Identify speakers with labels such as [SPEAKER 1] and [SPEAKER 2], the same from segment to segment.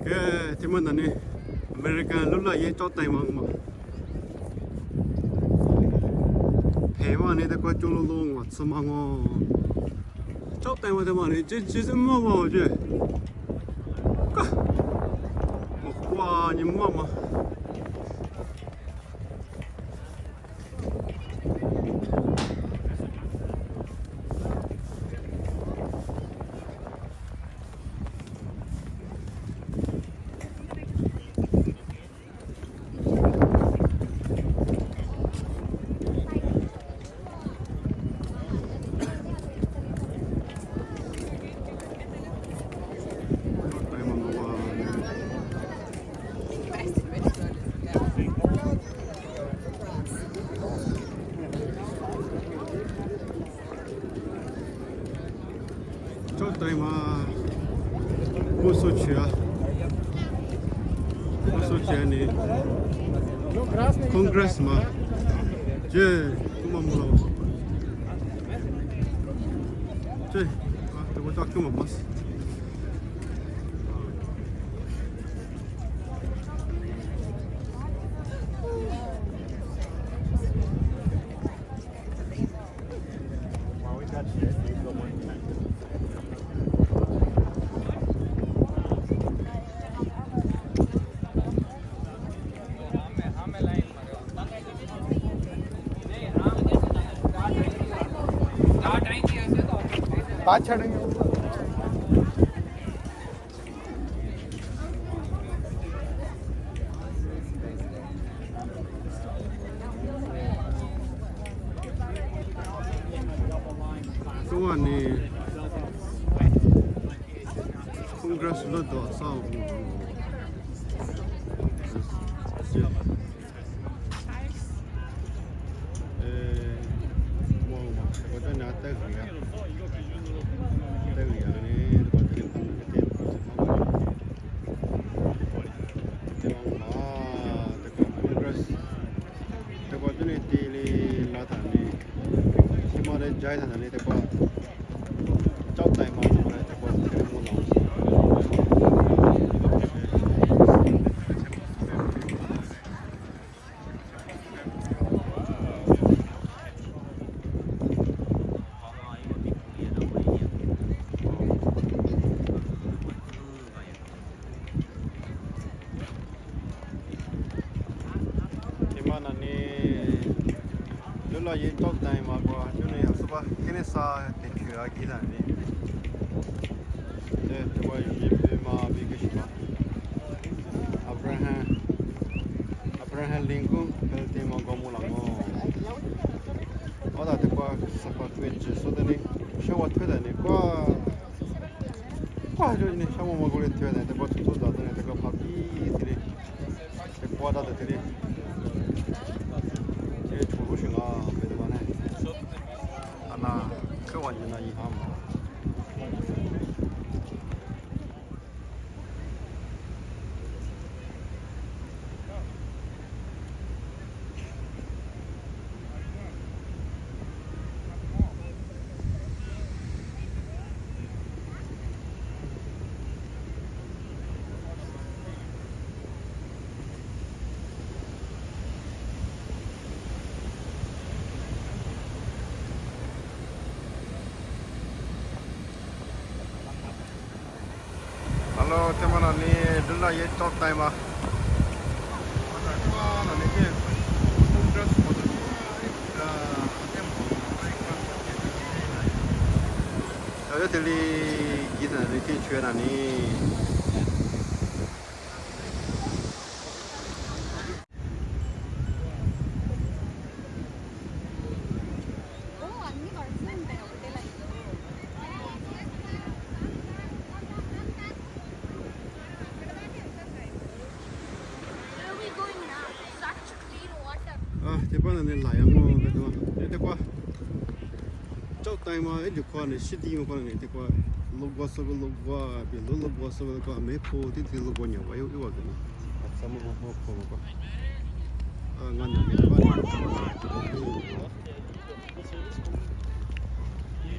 [SPEAKER 1] cái thì mình là này America lúc là ये cho tay mà thế mà này có chỗ luôn mà xem mà cho tay mà mà này chỉ xem mà chứ một quả nhưng mà cho tay mà một số chuyện này Congress mà chứ cũng mà mua chứ tôi có cho cái mà mất
[SPEAKER 2] बात छड़ेंगे
[SPEAKER 1] cái này Congress rất là sao trái thằng này thì qua chót tay mà này thì qua cái mua lòng thì mà này lúc là yên chót tay mà qua chỗ này cái này sao thì chưa kỹ là này để tôi quay về mà bị cái gì mà Abraham Lincoln cái team mà có mua lòng ở đó thì qua sắp qua tuyển chỉ số này sau qua tuyển này qua rồi này sau mà gọi tuyển này thì qua số đó này thì qua pháp đi thì qua đó thì cái chủ yếu là về đó này 하나 그 완전한 이 함. Hello, teman ani dulu ye top time ah. Mana kau nanti ke Congress motor Saya tadi kita nanti cuci ani. Teman ni layan mo betul. Ini quoi? Jauh time mà ít qua này city mà qua này thì qua lúc qua sau lúc qua bị lúc qua sau qua mấy phố thì lúc qua nhiều vậy yêu cái này. Sao mà phố qua? Ngon này thì qua.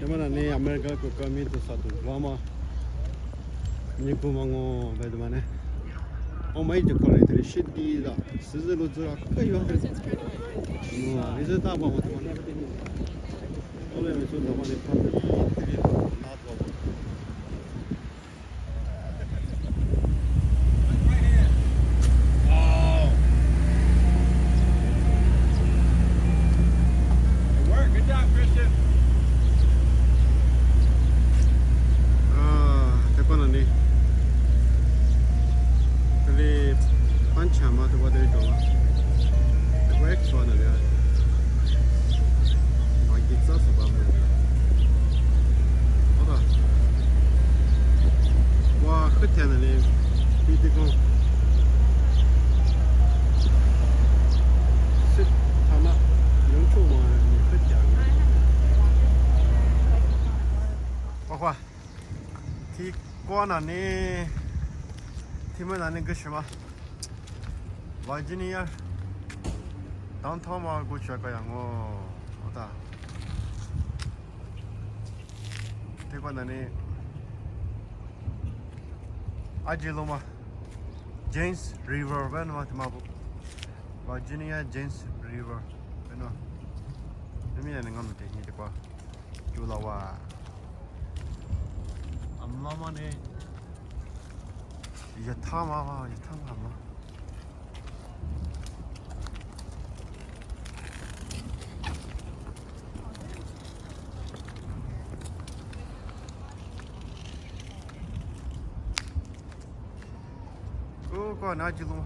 [SPEAKER 1] Teman ni Amerika ko kami tu satu lama. Ni ko mango betul mana? 我们就可能这里湿地的，狮子路子啊，可以啊。你这大包我多那个地方，我们说的话呢，他们这里拿多少？过那里，他们那个什么，维吉尼亚，当他们过去个样哦，好的。这个那里，阿吉罗嘛 ，James River ben嘛，他妈不，维吉尼亚 James River ben嘛，这边那个么的，你这个，就老哇。엄마만 해. 이제 타마, 이제 타마 아마. 그거 나지도.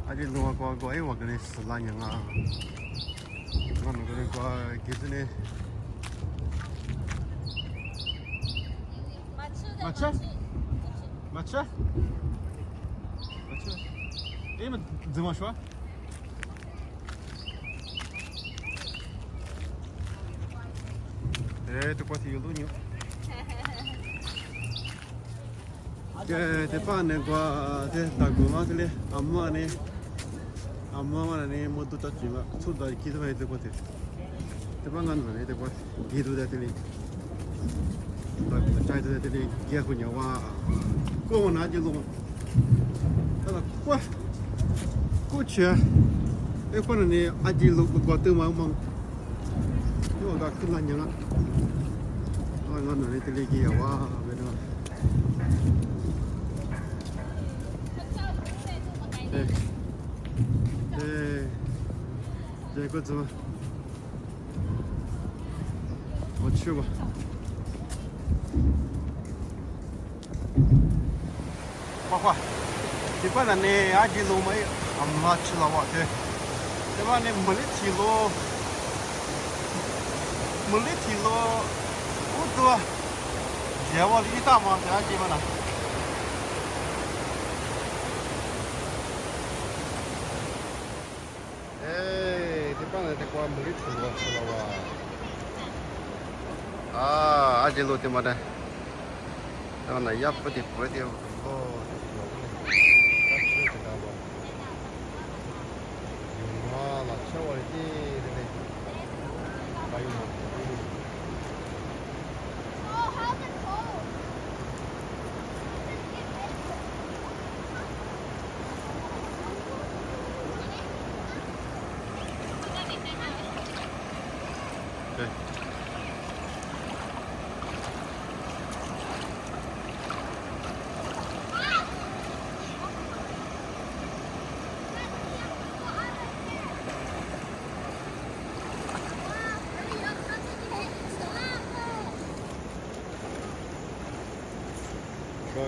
[SPEAKER 1] 아직 누가 거 이거 그래 슬라냐가 그거는 그래 거 기준에 맞춰? 맞춰? 이면 더 좋아? 네, 똑같이 이거는요. 대파는 과 대다고마들이 엄마네 엄마만에 모두 떴지만 소다 기도해야 될 것 같아. 대방간 거네 될 것 같아. 기도자들이 나 자이들이 기하고냐 와 꼬원 아직도 하나 와 꼬치야 이거는 아직도 그거 때문에 이거가 큰일이냐 이거는 애들이 기야 와 네. 네. 네, 이거 좀 치워봐. 봐봐. 이번에 아직 너무 안 맞추나 봐. 이번에 물리치로 우도 제발 이따 뭐 하지마나. 대과 물이 들어와. 아, 아직도 때마다. 나 야쁘디 뿌리디 뭐. 와, 나 채워야지. 그래. 많이 먹고.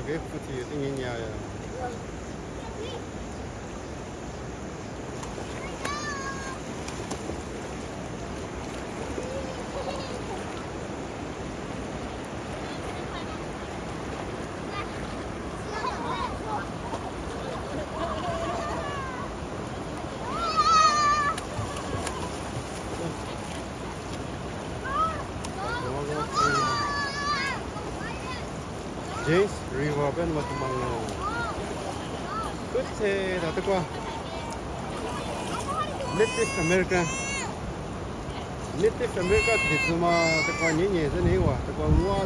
[SPEAKER 1] cái phụ thị sinh nhà 제임스 리버 밴드 같은 방요. 끝에 다 듣고 Native American thì ta coi nhẹ nhẹ thế này quá ta coi ngua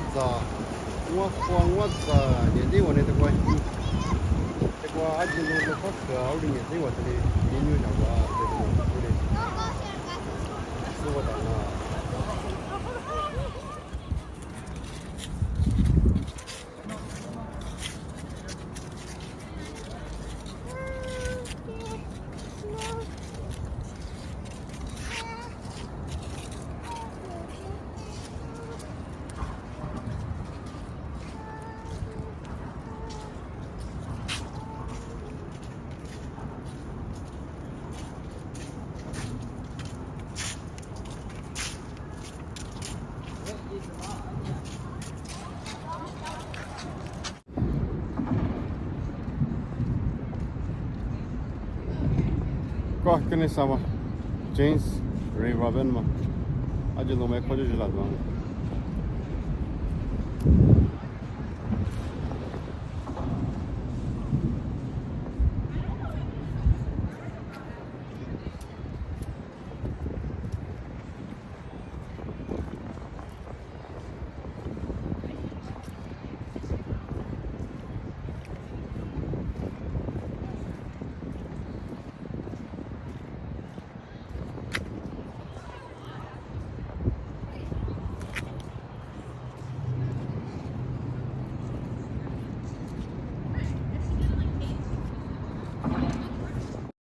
[SPEAKER 1] già nhẹ đi qua này ta coi aji nó phát cửa áo đi nhẹ đi qua thế này như nào quá thế này số vào đó là có cái này sao mà James Ray Robin mà aja lo mai khojo jila do